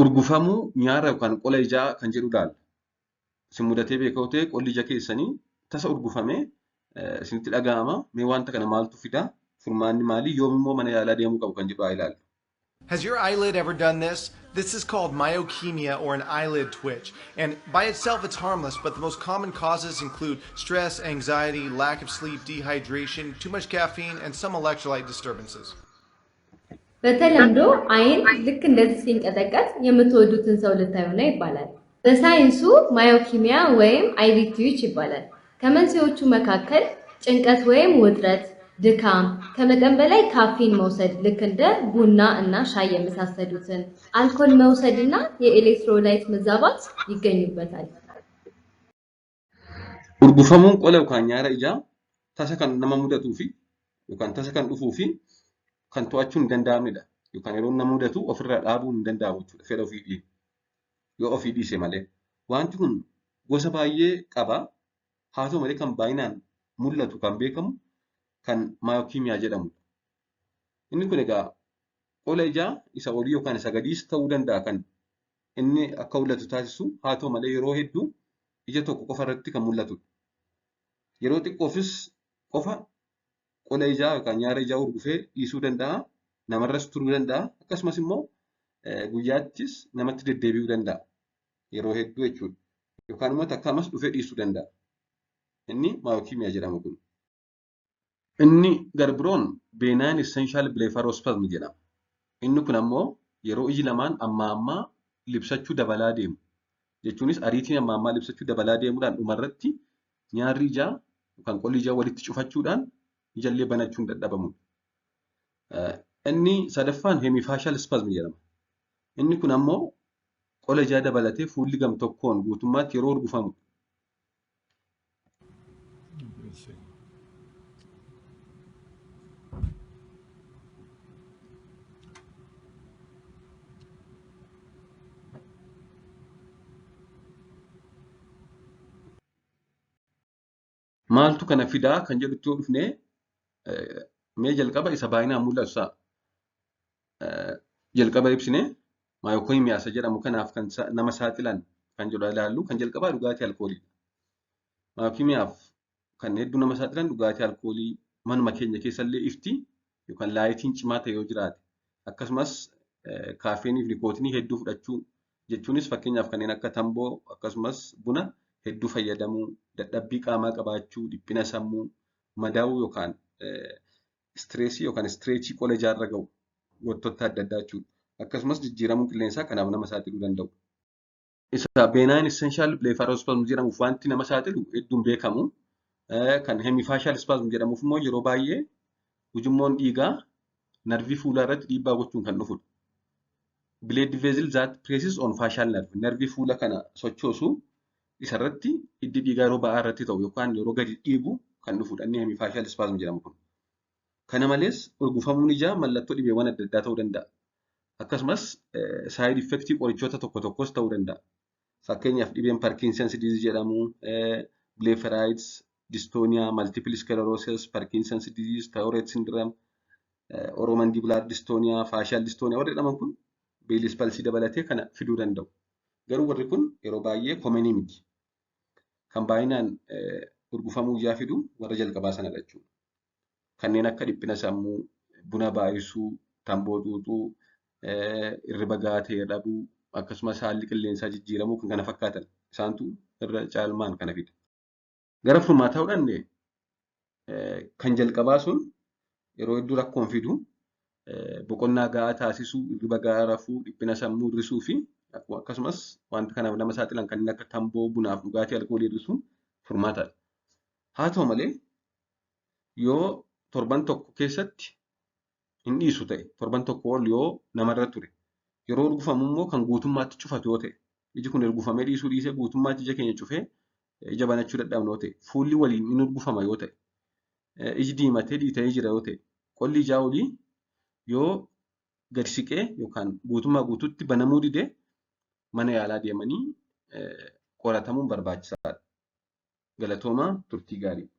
urgufamuu nyaara yookaan qola ijaa kan jedhu ilaalla. Isin mudatee beekoo ta'e qolli ija keessanii tasa urgufamee isinitti dhaga'ama. Mee wanta kana maaltu fidaa? Furmaanni maalii? Yoomimmoo mana yaalaa deemuu qabu kan jedhu haa ilaallu. Has your eyelid ever done this? This is called myokemia or an eyelid twitch. And by itself, it's harmless, but the most common causes include stress, anxiety, lack of sleep, dehydration, too much caffeine, and some electrolyte disturbances. በተለምዶ አይን ልክ እንደዚህ ሲንቀጠቀጥ የምትወዱትን ሰው ልታዩ ነው ይባላል። በሳይንሱ ማዮኪሚያ ወይም አይቪ ትዊች ይባላል። ከመንስኤዎቹ መካከል ጭንቀት ወይም ውጥረት፣ ድካም፣ ከመጠን በላይ ካፌን መውሰድ ልክ እንደ ቡና እና ሻይ የመሳሰሉትን፣ አልኮል መውሰድና የኤሌክትሮላይት መዛባት ይገኙበታል። Urgufamuun qola yookaan nyaara ijaa tasa kan nama mudatuu fi yookaan tasa kan dhufuu fi kan to'achuu hin danda'amnedha. Yookaan yeroo nama mudatu ofirraa dhaabuu hin danda'amu jechuudha. Fedha ofii yoo ofii dhiise malee. Wanti kun gosa baay'ee qaba. Haa ta'u malee kan baay'inaan mul'atu kan beekamu kan maayokimiyaa jedhamudha. Inni kun egaa qola ijaa isa olii yookaan isa gadiis ta'uu danda'a kan inni akka mul'atu taasisu. Haa ta'u malee yeroo hedduu ija tokko qofa irratti kan mul'atudha. Yeroo xiqqoofis qofa qola ijaa yookaan nyaara ijaa urgufee dhiisuu danda'a. Namarras turuu danda'a. Akkasumas immoo guyyaattis namatti deddeebi'uu danda'a. Yeroo hedduu jechuudha. Yookaan immoo takka ammas dhufee dhiisuu danda'a. Inni maayokimiyaa jedhama kun. Inni garbiroon benign essential blepharospasm jedhama. Inni kun ammoo yeroo iji lamaan amma libsachuu dabalaa deemu. Jechuunis ariitiin amma libsachuu dabalaa deemuudhaan dhumarratti nyaarri ijaa yookaan qolli ijaa walitti cufachuudhaan ijallee banachuun dadhabamudha. Inni sadaffaan hemifacial spasm jedhama. Inni kun ammoo qola ijaa dabalatee fuulli gam tokkoon guutummaatti yeroo urgufamudha. Maaltu kana fidaa kan jedhutti yoo dhufne mee jalqaba isa baay'inaan mul'atu isaa jalqaba ibsine maayokimiyaa isa jedhamu kanaaf kan nama saaxilan kan jedhu ilaallu kan jalqabaa dhugaatii alkooliidha. Maayokimiyaaf kan hedduu nama saaxilan dhugaatii alkoolii manuma keenya keessallee ifti yookaan laayitiin cimaa ta'e yoo jiraate akkasumas kaafeenii fi nikootinii hedduu fudhachuu jechuunis fakkeenyaaf kanneen akka tamboo akkasumas buna hedduu fayyadamuu, dadhabbii qaamaa qabaachuu, dhiphina sammuu, madaa'uu yookaan istireesii yookaan istireechii qola ijaarra ga'u wantoota adda addaa jechuudha. Akkasumas jijjiiramuu qilleensaa kanaaf nama saaxiluu danda'u. Isa benign essential blepharospasm jedhamuuf wanti nama saaxilu hedduun beekamu. Kan hemifacial spasm jedhamuuf immoo yeroo baay'ee ujummoon dhiigaa narvii fuulaa irratti dhiibbaa gochuun kan dhufudha. Blood vessel that presses on facial nerve. Narvii fuula kana sochoosu isarratti hiddi dhiigaa yeroo ba'aa irratti ta'u yookaan yeroo gadi dhiibu kan dhufudha. Inni hemifacial spasm jedhamu kun. Kana malees urgufamuun ijaa mallattoo dhibeewwan adda addaa ta'uu danda'a. Akkasumas side effectii qorichoota tokko tokkos ta'uu danda'a. Fakkeenyaaf dhibeen Parkinson's disease jedhamu, blepharitis, dystonia, multiple sclerosis, Parkinson's disease, Tourette syndrome, oromandibular dystonia, facial dystonia warri jedhaman kun Bell's palsy dabalatee kana fiduu danda'u. Garuu warri kun yeroo baay'ee komenii miti. Kan baay'inaan urgufamuu ijaa fidu warra jalqabaa sanadha jechuudha. Kanneen akka dhiphina sammuu, buna baay'isuu, tamboo xuuxuu, irriba gaatee dhabuu, akkasumas haalli qilleensaa jijjiiramuu kan kana fakkaatan isaantu irra caalmaan kana fida. Gara furmaataadhaan kan jalqabaa sun yeroo hedduu rakkoon fidu boqonnaa gahaa taasisuu, irriba gahaa rafuu, dhiphina sammuu hir'isuu fi akkasumas wanta kanaaf nama saaxilan kanneen akka tamboo, bunaaf dhugaatii alkoolii hir'isuun furmaataadha. Haa ta'u malee yoo torban tokko keessatti hin dhiisu ta'e, torban tokko ol yoo namarra ture, yeroo urgufamu immoo kan guutummaatti cufatu yoo ta'e, iji kun urgufamee dhiisuu dhiisee guutummaatti ija keenya cufee ija banachuu dadhabna yoo ta'e, fuulli waliin in urgufama yoo ta'e, iji diimatee dhiitee jira yoo ta'e, qolli ijaa olii yoo gadi siqee yookaan guutummaa guutuutti banamuu didee mana yaalaa deemanii qoratamuun barbaachisaadha. Galatoomaa turtii gaarii.